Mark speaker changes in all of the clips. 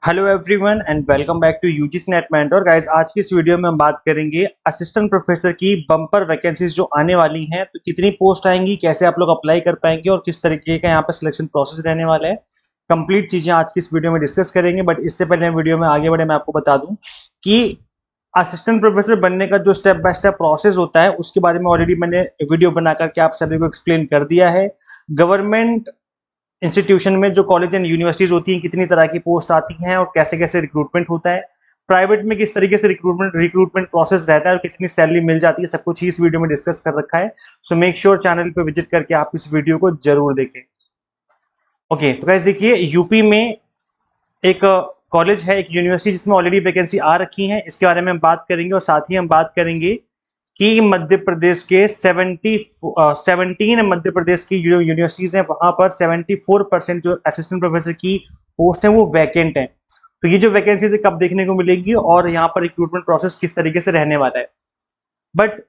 Speaker 1: Hello everyone and welcome back to UGC net mentor guys. आज की इस video में हम बात करेंगे असिस्टेंट प्रोफेसर की बम्पर वैकेंसीज जो आने वाली हैं। तो कितनी पोस्ट आएंगी, कैसे आप लोग अप्लाई कर पाएंगे और किस तरीके का यहाँ पर सिलेक्शन प्रोसेस रहने वाला है, कंप्लीट चीजें आज की इस वीडियो में डिस्कस करेंगे। बट इससे पहले हम वीडियो में आगे बढ़े, मैं आपको बता दूं कि असिस्टेंट प्रोफेसर बनने का जो स्टेप बाय स्टेप प्रोसेस होता है उसके बारे में ऑलरेडी मैंने वीडियो बना करके आप सभी को एक्सप्लेन कर दिया है। गवर्नमेंट इंस्टीट्यूशन में जो कॉलेज एंड यूनिवर्सिटीज होती हैं कितनी तरह की पोस्ट आती हैं और कैसे कैसे रिक्रूटमेंट होता है, प्राइवेट में किस तरीके से रिक्रूटमेंट प्रोसेस रहता है और कितनी सैलरी मिल जाती है, सब कुछ ही इस वीडियो में डिस्कस कर रखा है। सो मेक श्योर चैनल पे विजिट करके आप इस वीडियो को जरूर देखें। ओके, तो गाइस देखिए, यूपी में एक कॉलेज है, एक यूनिवर्सिटी जिसमें ऑलरेडी वैकेंसी आ रखी है, इसके बारे में हम बात करेंगे। और साथ ही हम बात करेंगे कि मध्य प्रदेश के 17 मध्य प्रदेश की जो यूनिवर्सिटीज हैं वहां पर 74% जो असिस्टेंट प्रोफेसर की पोस्ट है वो वैकेंट है। तो ये जो वैकेंसीज कब देखने को मिलेगी और यहाँ पर रिक्रूटमेंट प्रोसेस किस तरीके से रहने वाला है। बट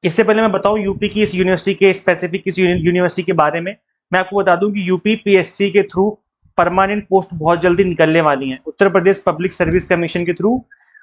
Speaker 1: इससे पहले मैं बताऊं यूपी की इस यूनिवर्सिटी के स्पेसिफिक इस यूनिवर्सिटी के बारे में, मैं आपको बता दूं कि यूपी पीएससी के थ्रू परमानेंट पोस्ट बहुत जल्दी निकलने वाली हैं। Uttar Pradesh public service commission के थ्रू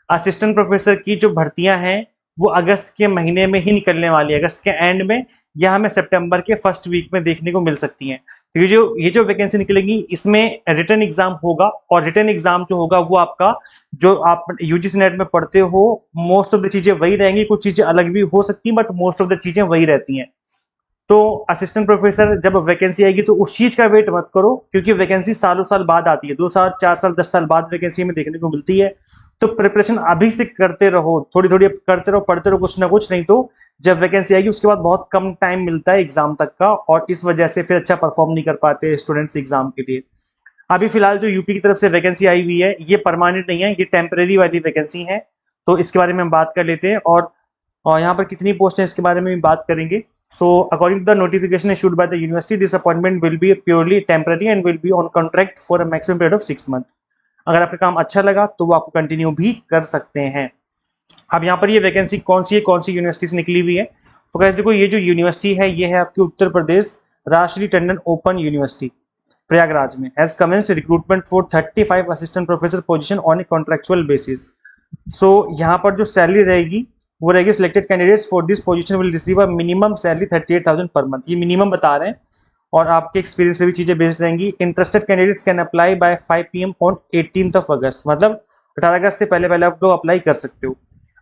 Speaker 1: असिस्टेंट प्रोफेसर की जो भर्तियां हैं वो अगस्त के महीने में ही निकलने वाली है, अगस्त के एंड में या हमें सितंबर के फर्स्ट वीक में देखने को मिल सकती हैं। तो ये जो वैकेंसी निकलेगी इसमें रिटन एग्जाम होगा और रिटन एग्जाम जो होगा वो आपका जो आप यूजीसी नेट में पढ़ते हो मोस्ट ऑफ द चीजें वही रहेंगी, कुछ चीजें अलग भी हो सकती हैं बट मोस्ट ऑफ द चीजें वही रहती हैं। तो असिस्टेंट प्रोफेसर जब वैकेंसी आएगी तो उस चीज का वेट मत करो, क्योंकि वैकेंसी सालों साल बाद आती है, 2 साल 4 साल 10 साल बाद वैकेंसी में देखने को मिलती है। तो प्रिपरेशन अभी से करते रहो, थोड़ी थोड़ी करते रहो, पढ़ते रहो कुछ ना कुछ, नहीं तो जब वैकेंसी आएगी उसके बाद बहुत कम टाइम मिलता है एग्जाम तक का और इस वजह से फिर अच्छा परफॉर्म नहीं कर पाते स्टूडेंट्स एग्जाम के लिए। अभी फिलहाल जो यूपी की तरफ से वैकेंसी आई हुई है ये परमानेंट नहीं है, ये टेम्परेरी वाली वैकेंसी है। तो इसके बारे में हम बात कर लेते हैं और यहाँ पर कितनी पोस्ट है इसके बारे में भी बात करेंगे। So, according to the notification issued by the university, this appointment will be purely temporary and will be on contract for a maximum period of 6 months. अगर आपका काम अच्छा लगा तो वो आपको कंटिन्यू भी कर सकते हैं। अब यहाँ पर ये वैकेंसी कौन सी यूनिवर्सिटी से निकली हुई है, तो गाइस देखो, ये जो यूनिवर्सिटी है ये है आपकी उत्तर प्रदेश राष्ट्रीय टंडन ओपन यूनिवर्सिटी प्रयागराज में। Has commenced recruitment for 35 assistant professor position on a contractual basis. So यहाँ पर जो सैलरी रहेगी वो रहेगी, selected candidates for this position will receive a minimum salary 38,000 per month. ये मिनिमम बता रहे हैं और आपके एक्सपीरियंस पे भी चीजें बेस्ड रहेंगी। Interested candidates can apply bye 5 PM on 18th अगस्त, मतलब 18 अगस्त से पहले पहले आप लोग अप्लाई कर सकते हो।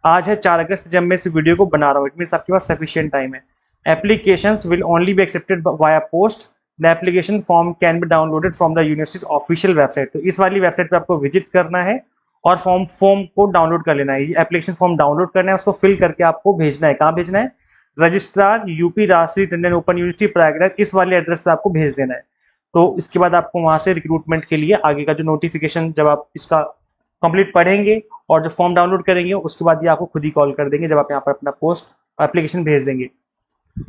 Speaker 1: आज है 4 अगस्त जब मैं इस वीडियो को बना रहा हूँ, इट मीन्स आपके पास सफिशियंट टाइम है। Applications will only be accepted via post. The application form can be downloaded from the universities official website. तो इस वाली वेबसाइट पे आपको विजिट करना है और फॉर्म को डाउनलोड कर लेना है। एप्लीकेशन फॉर्म डाउनलोड करना है, उसको फिल करके आपको भेजना है। कहाँ भेजना है? रजिस्ट्रार यूपी राष्ट्रीय टंडन ओपन यूनिवर्सिटी प्रयागराज, इस वाले एड्रेस पे आपको भेज देना है। तो इसके बाद आपको वहां से रिक्रूटमेंट के लिए आगे का जो नोटिफिकेशन, जब आप इसका कंप्लीट पढ़ेंगे और जब फॉर्म डाउनलोड करेंगे उसके बाद ये आपको खुद ही कॉल कर देंगे जब आप यहाँ पर अपना पोस्ट एप्लीकेशन भेज देंगे।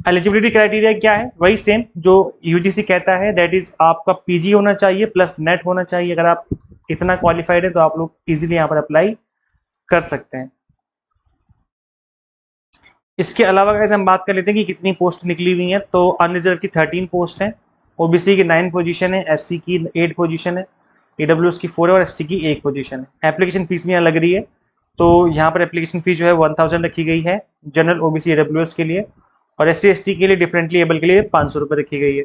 Speaker 1: एलिजिबिलिटी क्राइटेरिया क्या है? वही सेम जो यूजीसी कहता है, दैट इज आपका पीजी होना चाहिए प्लस नेट होना चाहिए। अगर आप इतना क्वालिफाइड है तो आप लोग इजीली यहाँ पर अप्लाई कर सकते हैं। इसके अलावा अगर हम बात कर लेते हैं कि कितनी पोस्ट निकली हुई हैं, तो अनरिजर्व की 13 पोस्ट हैं, ओबीसी की 9 पोजीशन है, एससी की 8 पोजीशन है, ईडब्ल्यूएस की 4 है और एसटी की 1 पोजीशन है। एप्लीकेशन फीस भी यहाँ लग रही है, तो यहाँ पर एप्लीकेशन फीस जो है 1000 रखी गई है जनरल ओबीसी ईडब्ल्यूएस के लिए, और एससी एसटी के लिए डिफरेंटली एबल के लिए 500 रुपये रखी गई है,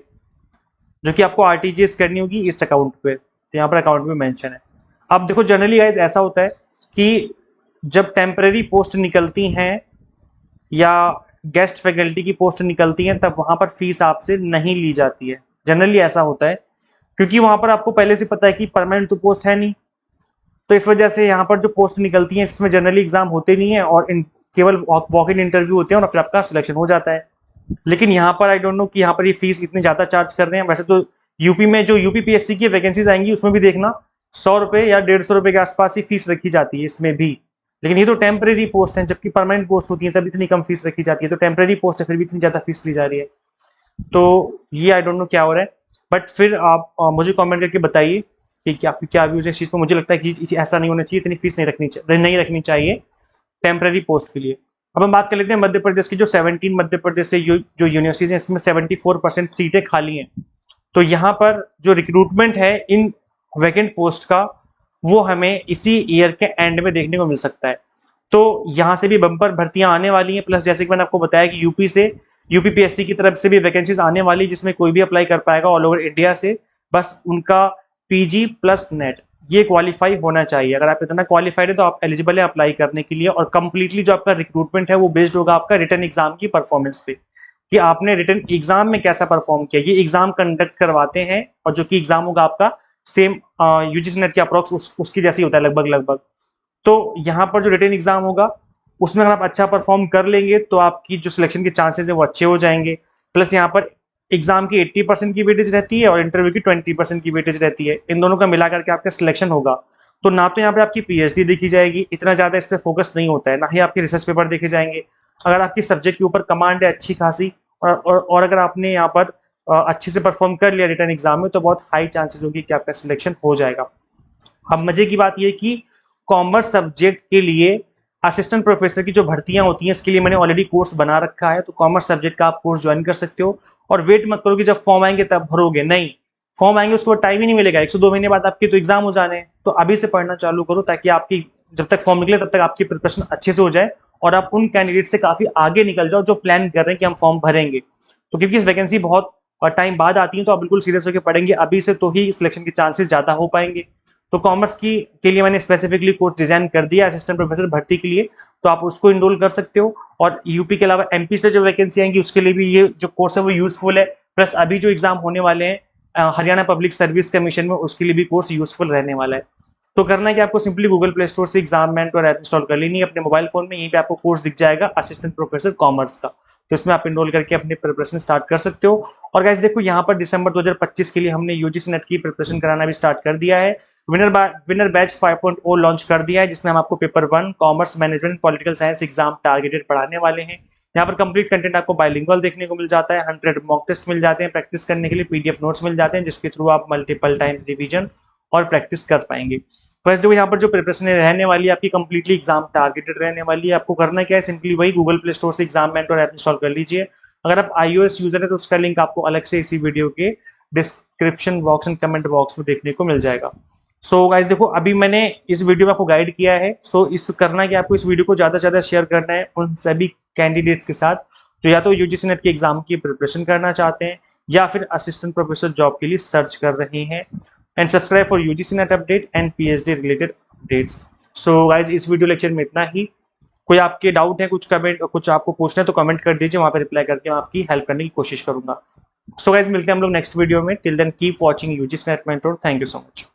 Speaker 1: जो कि आपको आरटीजीएस करनी होगी इस अकाउंट पे। तो यहाँ पर अकाउंट में मेंशन है। अब देखो, जनरली गाइस ऐसा होता है कि जब टेम्परेरी पोस्ट निकलती हैं या गेस्ट फैकल्टी की पोस्ट निकलती हैं तब वहां पर फीस आपसे नहीं ली जाती है। जनरली ऐसा होता है क्योंकि वहां पर आपको पहले से पता है कि परमानेंट तो पोस्ट है नहीं, तो इस वजह से यहाँ पर जो पोस्ट निकलती है इसमें जनरली एग्जाम होते नहीं है और केवल वॉक इन इंटरव्यू होते हैं और फिर आपका सिलेक्शन हो जाता है। लेकिन यहाँ पर आई डोंट नो कि यहाँ पर ये फीस इतनी ज्यादा चार्ज कर रहे हैं। वैसे तो यूपी में जो यूपी पीएससी की वैकेंसीज आएंगी उसमें भी देखना 100 रुपये या 150 रुपये के आसपास ही फीस रखी जाती है इसमें भी। लेकिन ये तो टेम्परेरी पोस्ट है, जबकि परमानेंट पोस्ट होती है तब इतनी कम फीस रखी जाती है। तो टेम्परेरी पोस्ट है फिर भी इतनी ज्यादा फीस ली जा रही है, तो ये आई डोंट नो क्या हो रहा है। बट फिर आप मुझे कमेंट करके बताइए कि क्या व्यूज है इस चीज पर। मुझे लगता है कि ऐसा नहीं होना चाहिए, इतनी फीस नहीं रखनी चाहिए टेम्परेरी पोस्ट के लिए। अब हम बात कर लेते हैं मध्य प्रदेश की। जो 17 मध्य प्रदेश से जो यूनिवर्सिटीज हैं इसमें 74% सीटें खाली हैं। तो यहाँ पर जो रिक्रूटमेंट है इन वैकेंट पोस्ट का वो हमें इसी ईयर के एंड में देखने को मिल सकता है। तो यहाँ से भी बम्पर भर्तियां आने वाली हैं, प्लस जैसे कि मैंने आपको बताया कि यूपी से यूपीपीएससी की तरफ से भी वैकेंसीज आने वाली, जिसमें कोई भी अप्लाई कर पाएगा ऑल ओवर इंडिया से। बस उनका पीजी प्लस नेट ये क्वालिफाई होना चाहिए। अगर आप इतना क्वालिफाइड है तो आप एलिजिबल है अप्लाई करने के लिए। और कंप्लीटली जो आपका रिक्रूटमेंट है वो बेस्ड होगा आपका रिटर्न एग्जाम की परफॉर्मेंस पे, कि आपने रिटर्न एग्जाम में कैसा परफॉर्म किया। ये एग्जाम कंडक्ट करवाते हैं और जो कि एग्जाम होगा आपका सेम यूजीसी नेट के अप्रोक्स उसकी जैसी होता है लगभग लगभग। तो यहाँ पर जो रिटन एग्जाम होगा उसमें अगर आप अच्छा परफॉर्म कर लेंगे तो आपकी जो सिलेक्शन के चांसेस है वो अच्छे हो जाएंगे। प्लस यहाँ पर एग्जाम की 80% की वेटेज रहती है और इंटरव्यू की 20% की वेटेज रहती है। इन दोनों का मिला करके आपका सिलेक्शन होगा। तो ना तो यहाँ पे आपकी पीएचडी देखी जाएगी, इतना ज्यादा इस पर फोकस नहीं होता है, ना ही आपके रिसर्च पेपर देखे जाएंगे। अगर आपकी सब्जेक्ट के ऊपर कमांड है अच्छी खासी और अगर आपने यहाँ पर अच्छे से परफॉर्म कर लिया रिटर्न एग्जाम में तो बहुत हाई चांसेस होगी कि आपका सिलेक्शन हो जाएगा। अब मजे की बात यह कि कॉमर्स सब्जेक्ट के लिए असिस्टेंट प्रोफेसर की जो भर्तियां होती हैं इसके लिए मैंने ऑलरेडी कोर्स बना रखा है। तो कॉमर्स सब्जेक्ट का आप कोर्स ज्वाइन कर सकते हो। और वेट मत करो कि जब फॉर्म आएंगे तब भरोगे, नहीं, फॉर्म आएंगे उसके बाद टाइम ही नहीं मिलेगा। 102 महीने बाद आपके तो एग्जाम हो जाने हैं। तो अभी से पढ़ना चालू करो ताकि आपकी जब तक फॉर्म निकले तब तक आपकी प्रिपरेशन अच्छे से हो जाए और आप उन कैंडिडेट से काफी आगे निकल जाओ जो प्लान कर रहे हैं कि हम फॉर्म भरेंगे। तो क्योंकि इस वैकेंसी बहुत टाइम बाद आती है तो आप बिल्कुल सीरियस होकर पढ़ेंगे अभी से तो ही सिलेक्शन के चांसेस ज्यादा हो पाएंगे। तो कॉमर्स की के लिए मैंने स्पेसिफिकली कोर्स डिजाइन कर दिया असिस्टेंट प्रोफेसर भर्ती के लिए, तो आप उसको इनरोल कर सकते हो। और यूपी के अलावा एमपी से जो वैकेंसी आएंगी उसके लिए भी ये जो कोर्स है वो यूजफुल है। प्लस अभी जो एग्जाम होने वाले हैं हरियाणा पब्लिक सर्विस कमीशन में, उसके लिए भी कोर्स यूजफुल रहने वाला है। तो करना है कि आपको सिंपली गूगल प्ले स्टोर से एग्जाममेंट और ऐप इंस्टॉल कर लेनी है अपने मोबाइल फोन में। यहीं पे आपको कोर्स दिख जाएगा असिस्टेंट प्रोफेसर कॉमर्स का, तो इसमें आप इनरोल करके अपनी प्रिपरेशन स्टार्ट कर सकते हो। और गाइस देखो यहाँ पर दिसंबर 2025 के लिए हमने यूजीसी नेट की प्रिपरेशन कराना भी स्टार्ट कर दिया है। विनर बैच 5.0 लॉन्च कर दिया है जिसमें हम आपको paper 1 commerce management political science exam targeted पढ़ाने वाले हैं। यहाँ पर कंप्लीट कंटेंट आपको बाइलिंगुअल देखने को मिल जाता है, 100 मॉक टेस्ट मिल जाते हैं प्रैक्टिस करने के लिए, पीडीएफ नोट्स मिल जाते हैं जिसके थ्रू आप मल्टीपल टाइम रिवीजन और प्रैक्टिस कर पाएंगे। फर्स्ट जो यहाँ पर जो प्रिपरेशन रहने वाली है आपकी कंप्लीटली एग्जाम टारगेटेड रहने वाली है। आपको करना क्या है, सिंपली वही गूगल प्ले स्टोर से एग्जाममेंट और ऐप इंस्टॉल कर लीजिए। अगर आप iOS यूजर है तो उसका लिंक आपको अलग से इसी वीडियो के description box and comment box में देखने को मिल जाएगा। सो गाइस देखो अभी मैंने इस वीडियो में आपको गाइड किया है। सो इस करना है कि आपको इस वीडियो को ज़्यादा से ज़्यादा शेयर करना है उन सभी कैंडिडेट्स के साथ जो या तो यूजीसी नेट के एग्जाम की प्रिपरेशन करना चाहते हैं या फिर असिस्टेंट प्रोफेसर जॉब के लिए सर्च कर रहे हैं। And subscribe for UGC net update and PhD related updates. So guys इस वीडियो लेक्चर में इतना ही। कोई आपके डाउट है, कुछ कमेंट, कुछ आपको पूछना है तो कमेंट कर दीजिए, वहां पर रिप्लाई करके मैं आपकी हेल्प करने की कोशिश करूंगा। सो गाइस मिलते हैं हम लोग नेक्स्ट वीडियो में। Till then keep watching UGC net mentor. Thank you so much.